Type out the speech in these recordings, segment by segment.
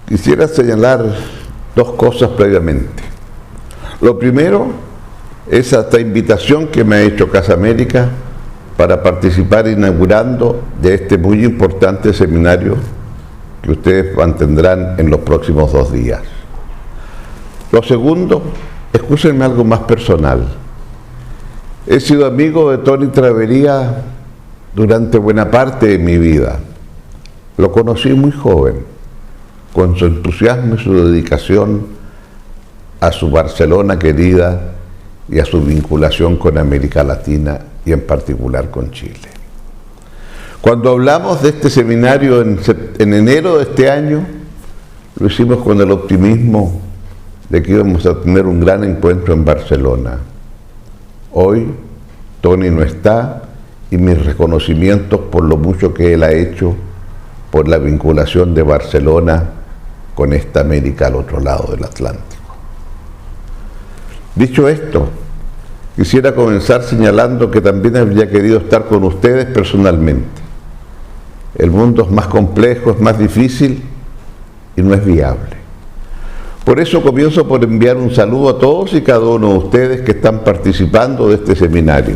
Quisiera señalar dos cosas previamente. Lo primero es esta invitación que me ha hecho Casa América para participar inaugurando de este muy importante seminario que ustedes mantendrán en los próximos 2 días. Lo segundo, escúchenme algo más personal. He sido amigo de Tony Travería durante buena parte de mi vida. Lo conocí muy joven, con su entusiasmo y su dedicación a su Barcelona querida y a su vinculación con América Latina y en particular con Chile. Cuando hablamos de este seminario en enero de este año, lo hicimos con el optimismo de que íbamos a tener un gran encuentro en Barcelona. Hoy Tony no está y mis reconocimientos por lo mucho que él ha hecho por la vinculación de Barcelona con esta América al otro lado del Atlántico. Dicho esto, quisiera comenzar señalando que también habría querido estar con ustedes personalmente. El mundo es más complejo, es más difícil y no es viable. Por eso comienzo por enviar un saludo a todos y cada uno de ustedes que están participando de este seminario,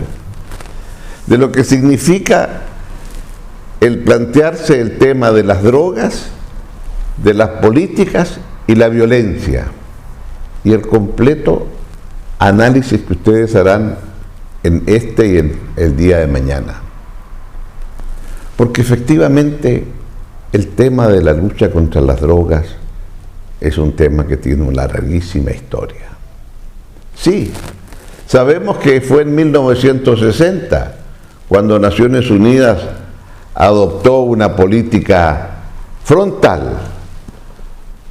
de lo que significa el plantearse el tema de las drogas, de las políticas y la violencia, y el completo análisis que ustedes harán en este y en el día de mañana. Porque efectivamente el tema de la lucha contra las drogas es un tema que tiene una larguísima historia. Sí, sabemos que fue en 1960 cuando Naciones Unidas adoptó una política frontal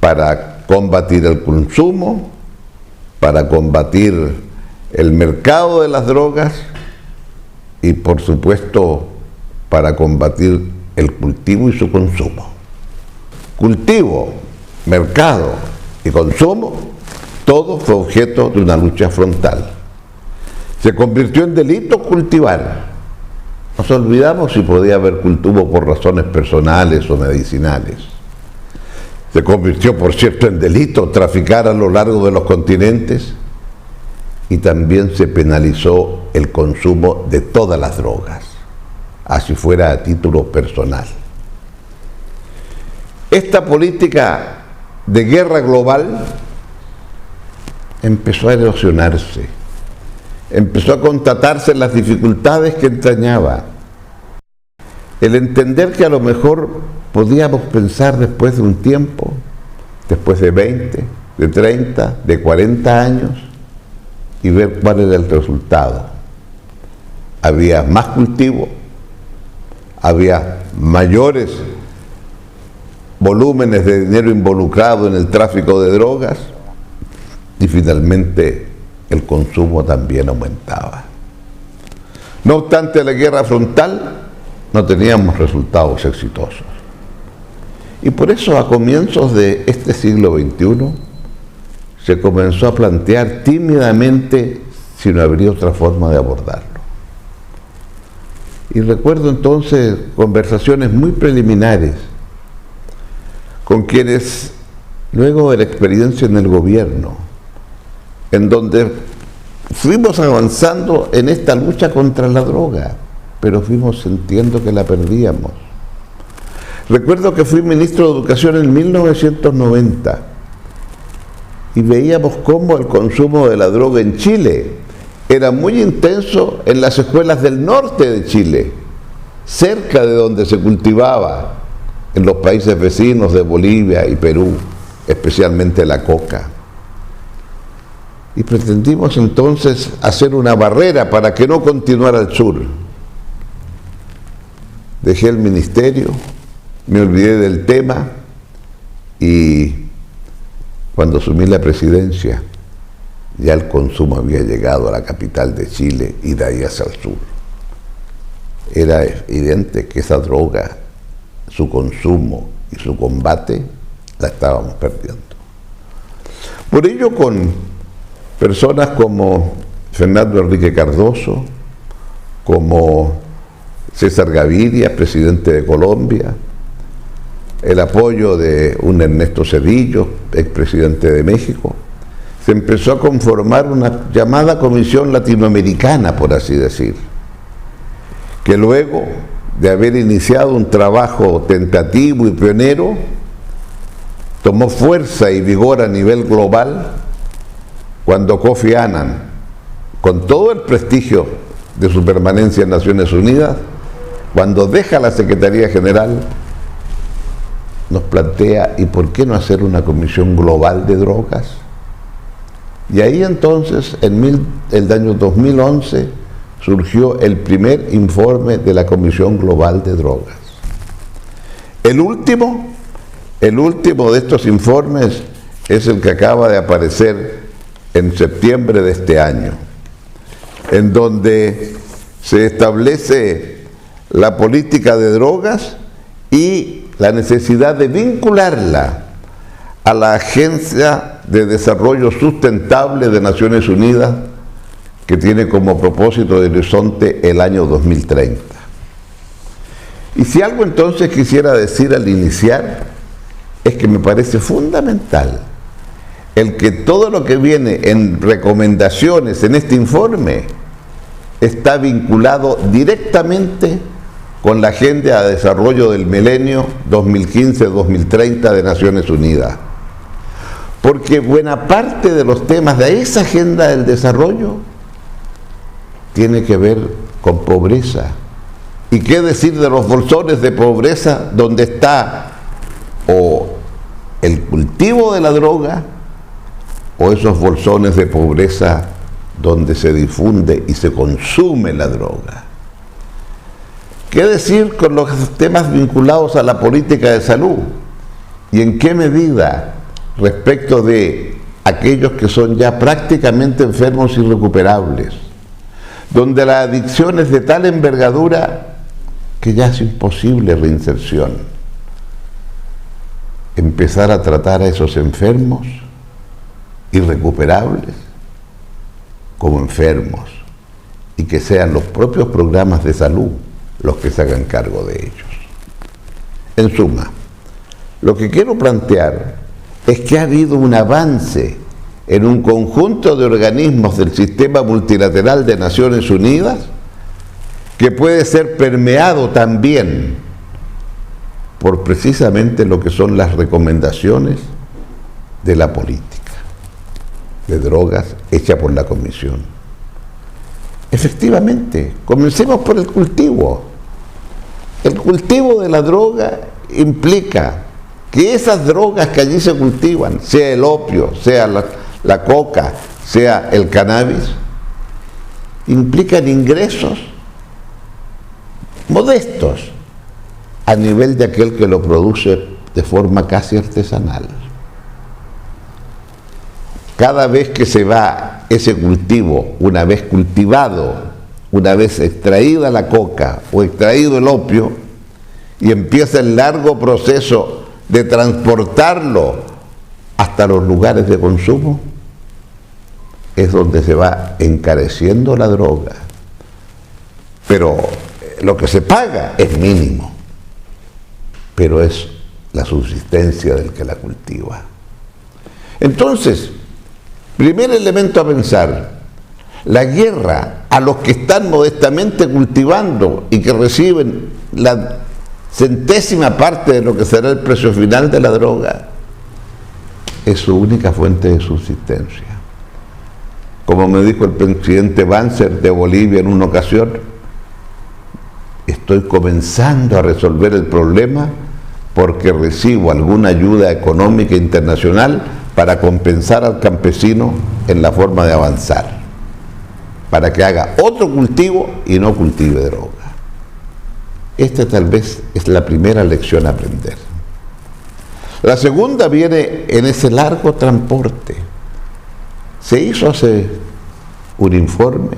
para combatir el consumo, para combatir el mercado de las drogas y por supuesto para combatir el cultivo y su consumo. Cultivo, mercado y consumo, todo fue objeto de una lucha frontal. Se convirtió en delito cultivar. Nos olvidamos si podía haber cultivo por razones personales o medicinales. Se convirtió, por cierto, en delito traficar a lo largo de los continentes y también se penalizó el consumo de todas las drogas, así fuera a título personal. Esta política de guerra global empezó a erosionarse, empezó a constatarse las dificultades que entrañaba. El entender que a lo mejor podíamos pensar después de un tiempo, después de 20, de 30, de 40 años, y ver cuál era el resultado. Había más cultivo, había mayores volúmenes de dinero involucrado en el tráfico de drogas y finalmente el consumo también aumentaba. No obstante la guerra frontal, no teníamos resultados exitosos. Y por eso a comienzos de este siglo XXI se comenzó a plantear tímidamente si no habría otra forma de abordarlo. Y recuerdo entonces conversaciones muy preliminares con quienes, luego de la experiencia en el gobierno, en donde fuimos avanzando en esta lucha contra la droga, pero fuimos sintiendo que la perdíamos. Recuerdo que fui ministro de Educación en 1990 y veíamos cómo el consumo de la droga en Chile era muy intenso en las escuelas del norte de Chile, cerca de donde se cultivaba, en los países vecinos de Bolivia y Perú, especialmente la coca. Y pretendimos entonces hacer una barrera para que no continuara al sur. Dejé el ministerio, me olvidé del tema y cuando asumí la presidencia ya el consumo había llegado a la capital de Chile y de ahí hacia el sur. Era evidente que esa droga, su consumo y su combate, la estábamos perdiendo. Por ello, con personas como Fernando Enrique Cardoso, como César Gaviria, presidente de Colombia, el apoyo de un Ernesto Zedillo, expresidente de México, se empezó a conformar una llamada Comisión Latinoamericana, por así decir, que luego de haber iniciado un trabajo tentativo y pionero, tomó fuerza y vigor a nivel global cuando Kofi Annan, con todo el prestigio de su permanencia en Naciones Unidas, cuando deja la Secretaría General, nos plantea, ¿y por qué no hacer una comisión global de drogas? Y ahí entonces, en el año 2011, surgió el primer informe de la Comisión Global de Drogas. El último de estos informes es el que acaba de aparecer en septiembre de este año, en donde se establece la política de drogas y la necesidad de vincularla a la Agencia de Desarrollo Sustentable de Naciones Unidas, que tiene como propósito de horizonte el año 2030. Y si algo entonces quisiera decir al iniciar, es que me parece fundamental el que todo lo que viene en recomendaciones en este informe está vinculado directamente con la Agenda de Desarrollo del Milenio 2015-2030 de Naciones Unidas. Porque buena parte de los temas de esa Agenda del Desarrollo tiene que ver con pobreza. ¿Y qué decir de los bolsones de pobreza donde está o el cultivo de la droga o esos bolsones de pobreza donde se difunde y se consume la droga? ¿Qué decir con los temas vinculados a la política de salud? ¿Y en qué medida respecto de aquellos que son ya prácticamente enfermos irrecuperables, donde la adicción es de tal envergadura que ya es imposible reinserción? Empezar a tratar a esos enfermos irrecuperables como enfermos y que sean los propios programas de salud los que se hagan cargo de ellos. En suma, lo que quiero plantear es que ha habido un avance en un conjunto de organismos del sistema multilateral de Naciones Unidas que puede ser permeado también por precisamente lo que son las recomendaciones de la política de drogas hecha por la Comisión. Efectivamente, comencemos por el cultivo. El cultivo de la droga implica que esas drogas que allí se cultivan, sea el opio, sea la coca, sea el cannabis, implican ingresos modestos a nivel de aquel que lo produce de forma casi artesanal. Cada vez que se va ese cultivo, una vez cultivado, una vez extraída la coca o extraído el opio, y empieza el largo proceso de transportarlo hasta los lugares de consumo, es donde se va encareciendo la droga. Pero lo que se paga es mínimo, pero es la subsistencia del que la cultiva. Entonces, primer elemento a pensar, la guerra a los que están modestamente cultivando y que reciben la centésima parte de lo que será el precio final de la droga, es su única fuente de subsistencia. Como me dijo el presidente Banzer de Bolivia en una ocasión, estoy comenzando a resolver el problema porque recibo alguna ayuda económica internacional para compensar al campesino en la forma de avanzar, para que haga otro cultivo y no cultive droga. Esta tal vez es la primera lección a aprender. La segunda viene en ese largo transporte. Se hizo hace un informe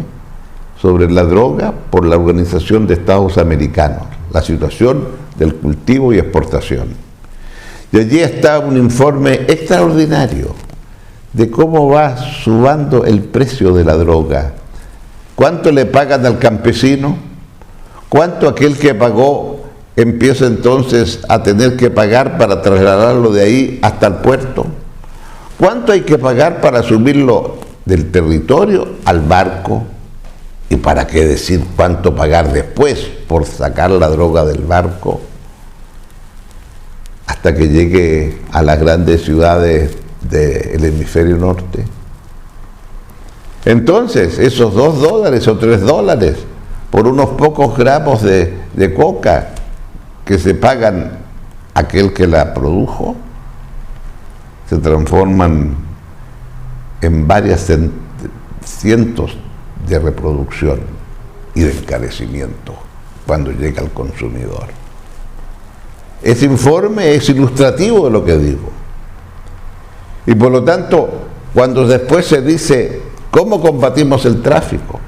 sobre la droga por la Organización de Estados Americanos, la situación del cultivo y exportación. Y allí está un informe extraordinario de cómo va subando el precio de la droga, cuánto le pagan al campesino, cuánto aquel que pagó empieza entonces a tener que pagar para trasladarlo de ahí hasta el puerto? ¿Cuánto hay que pagar para subirlo del territorio al barco? ¿Y para qué decir cuánto pagar después por sacar la droga del barco hasta que llegue a las grandes ciudades del hemisferio norte? Entonces, esos $2 o $3 por unos pocos gramos de coca que se pagan a aquel que la produjo, se transforman en varias cientos de reproducción y de encarecimiento cuando llega al consumidor. Ese informe es ilustrativo de lo que digo. Y por lo tanto, cuando después se dice, ¿cómo combatimos el tráfico?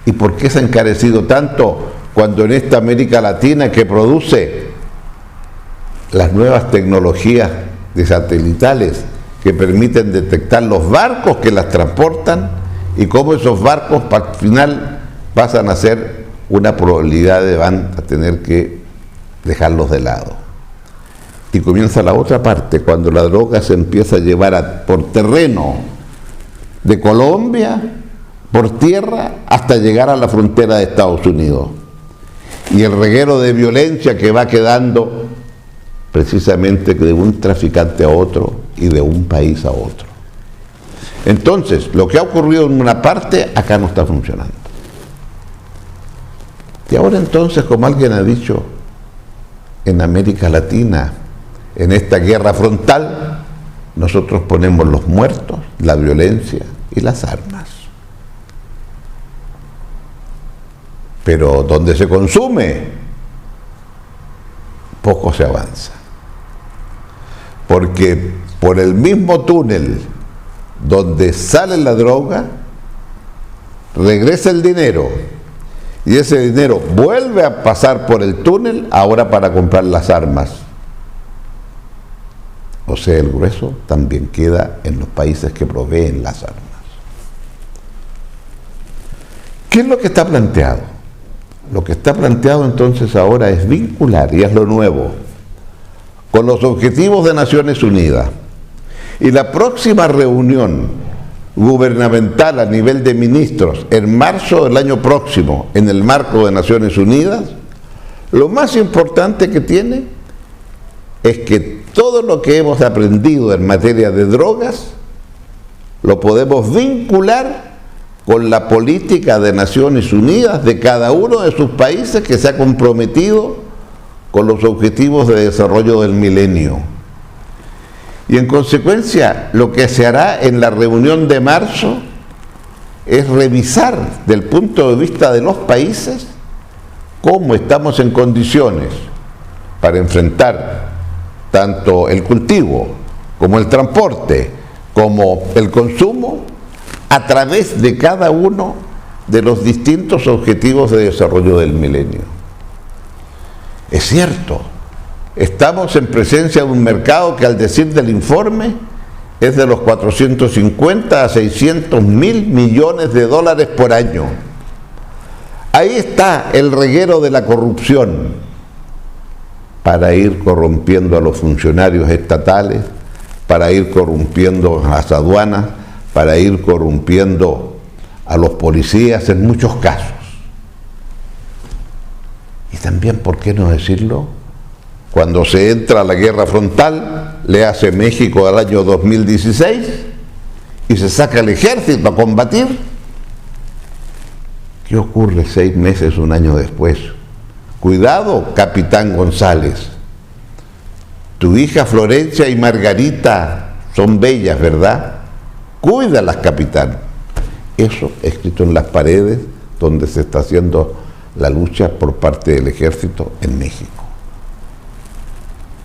¿Y por qué se ha encarecido tanto cuando en esta América Latina que produce las nuevas tecnologías de satelitales que permiten detectar los barcos que las transportan y cómo esos barcos al final pasan a ser una probabilidad de van a tener que dejarlos de lado? Y comienza la otra parte, cuando la droga se empieza a llevar por terreno de Colombia, por tierra, hasta llegar a la frontera de Estados Unidos. Y el reguero de violencia que va quedando precisamente de un traficante a otro y de un país a otro. Entonces, lo que ha ocurrido en una parte, acá no está funcionando. Y ahora entonces, como alguien ha dicho, en América Latina, en esta guerra frontal, nosotros ponemos los muertos, la violencia y las armas. Pero donde se consume, poco se avanza. Porque por el mismo túnel donde sale la droga, regresa el dinero. Y ese dinero vuelve a pasar por el túnel ahora para comprar las armas. O sea, el grueso también queda en los países que proveen las armas. ¿Qué es lo que está planteado? Lo que está planteado entonces ahora es vincular, y es lo nuevo, con los objetivos de Naciones Unidas. Y la próxima reunión gubernamental a nivel de ministros en marzo del año próximo, en el marco de Naciones Unidas, lo más importante que tiene es que todo lo que hemos aprendido en materia de drogas lo podemos vincular con la política de Naciones Unidas de cada uno de sus países que se ha comprometido con los objetivos de desarrollo del milenio. Y en consecuencia, lo que se hará en la reunión de marzo es revisar del punto de vista de los países cómo estamos en condiciones para enfrentar tanto el cultivo como el transporte como el consumo a través de cada uno de los distintos objetivos de desarrollo del milenio. Es cierto, estamos en presencia de un mercado que, al decir del informe, es de los 450 a 600 mil millones de dólares por año. Ahí está el reguero de la corrupción para ir corrompiendo a los funcionarios estatales, para ir corrompiendo a las aduanas, para ir corrompiendo a los policías en muchos casos. Y también, ¿por qué no decirlo? Cuando se entra a la guerra frontal, le hace México al año 2016 y se saca el ejército a combatir. ¿Qué ocurre 6 meses, un año después? Cuidado, capitán González. Tu hija Florencia y Margarita son bellas, ¿verdad? Cuídalas, capitán. Eso escrito en las paredes donde se está haciendo la lucha por parte del ejército en México.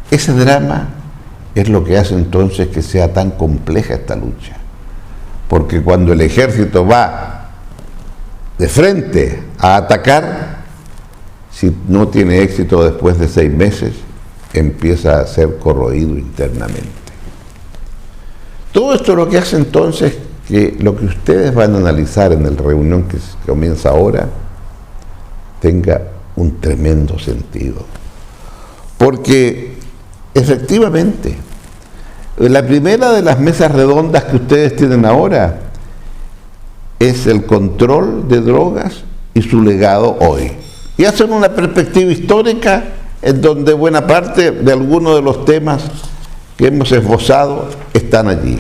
Ese drama es lo que hace entonces que sea tan compleja esta lucha. Porque cuando el ejército va de frente a atacar, si no tiene éxito después de 6 meses, empieza a ser corroído internamente. Todo esto lo que hace entonces que lo que ustedes van a analizar en la reunión que comienza ahora tenga un tremendo sentido. porque efectivamente, la primera de las mesas redondas que ustedes tienen ahora es el control de drogas y su legado hoy. Y hacen una perspectiva histórica en donde buena parte de algunos de los temas que hemos esbozado están allí.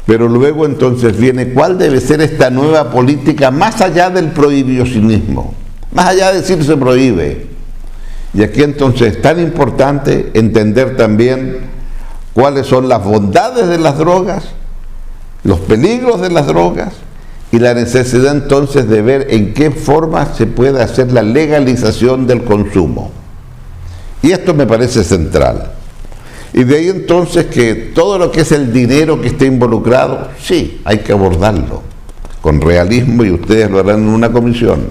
Pero luego entonces viene cuál debe ser esta nueva política más allá del prohibicionismo, más allá de decir se prohíbe. Y aquí entonces es tan importante entender también cuáles son las bondades de las drogas, los peligros de las drogas y la necesidad entonces de ver en qué forma se puede hacer la legalización del consumo. Y esto me parece central. Y de ahí entonces que todo lo que es el dinero que esté involucrado, sí, hay que abordarlo con realismo y ustedes lo harán en una comisión.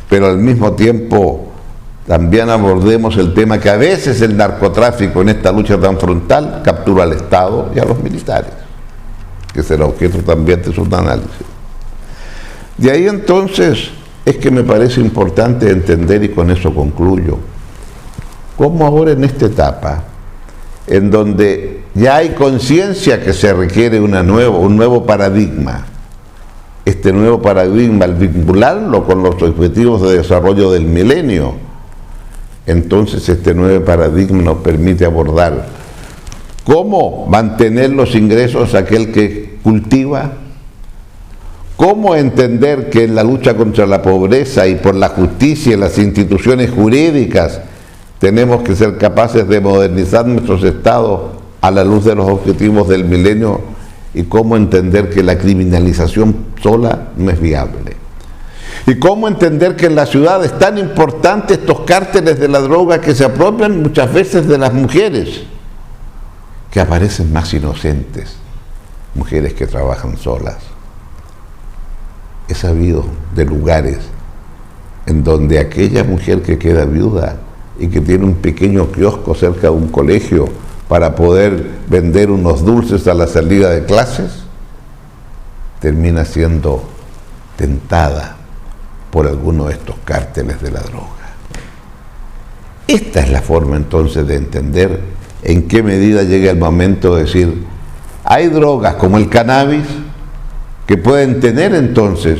Pero al mismo tiempo también abordemos el tema que a veces el narcotráfico en esta lucha tan frontal captura al Estado y a los militares, que será objeto también de su análisis. De ahí entonces es que me parece importante entender, y con eso concluyo, cómo ahora en esta etapa, en donde ya hay conciencia que se requiere un nuevo paradigma, este nuevo paradigma, al vincularlo con los objetivos de desarrollo del milenio, entonces este nuevo paradigma nos permite abordar cómo mantener los ingresos a aquel que cultiva, cómo entender que en la lucha contra la pobreza y por la justicia y las instituciones jurídicas tenemos que ser capaces de modernizar nuestros estados a la luz de los objetivos del milenio, y cómo entender que la criminalización sola no es viable. Y cómo entender que en la ciudad es tan importante estos cárteles de la droga que se apropian muchas veces de las mujeres, que aparecen más inocentes, mujeres que trabajan solas. He sabido de lugares en donde aquella mujer que queda viuda y que tiene un pequeño kiosco cerca de un colegio para poder vender unos dulces a la salida de clases, termina siendo tentada por alguno de estos cárteles de la droga. Esta es la forma entonces de entender en qué medida llega el momento de decir, hay drogas como el cannabis que pueden tener entonces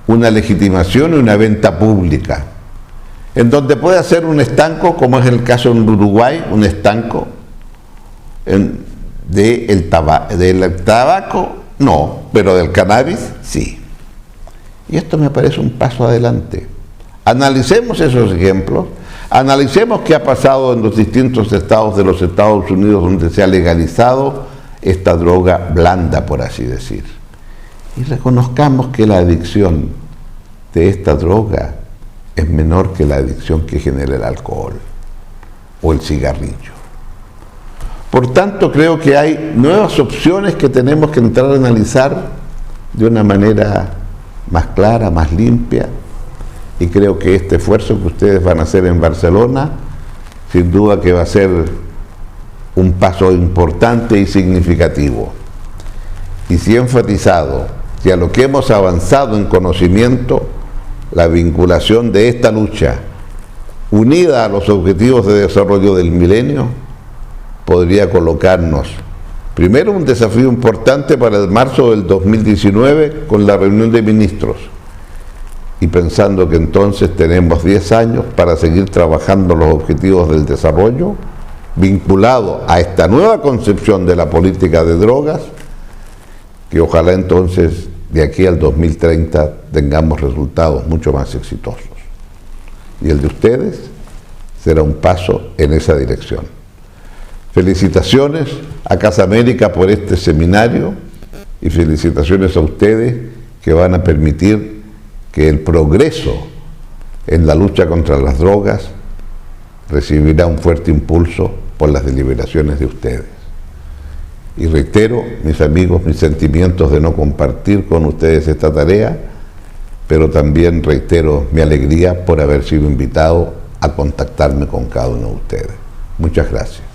una legitimación y una venta pública, en donde puede hacer un estanco, como es el caso en Uruguay, un estanco del tabaco, no, pero del cannabis, sí. Y esto me parece un paso adelante. Analicemos esos ejemplos, analicemos qué ha pasado en los distintos estados de los Estados Unidos donde se ha legalizado esta droga blanda, por así decir. Y reconozcamos que la adicción de esta droga es menor que la adicción que genera el alcohol o el cigarrillo. Por tanto, creo que hay nuevas opciones que tenemos que entrar a analizar de una manera más clara, más limpia, y creo que este esfuerzo que ustedes van a hacer en Barcelona, sin duda que va a ser un paso importante y significativo. Y si he enfatizado que a lo que hemos avanzado en conocimiento, la vinculación de esta lucha, unida a los objetivos de desarrollo del milenio, podría colocarnos primero un desafío importante para el marzo del 2019 con la reunión de ministros, y pensando que entonces tenemos 10 años para seguir trabajando los objetivos del desarrollo vinculado a esta nueva concepción de la política de drogas, que ojalá entonces de aquí al 2030 tengamos resultados mucho más exitosos. Y el de ustedes será un paso en esa dirección. Felicitaciones a Casa América por este seminario y felicitaciones a ustedes que van a permitir que el progreso en la lucha contra las drogas recibirá un fuerte impulso por las deliberaciones de ustedes. Y reitero, mis amigos, mis sentimientos de no compartir con ustedes esta tarea, pero también reitero mi alegría por haber sido invitado a contactarme con cada uno de ustedes. Muchas gracias.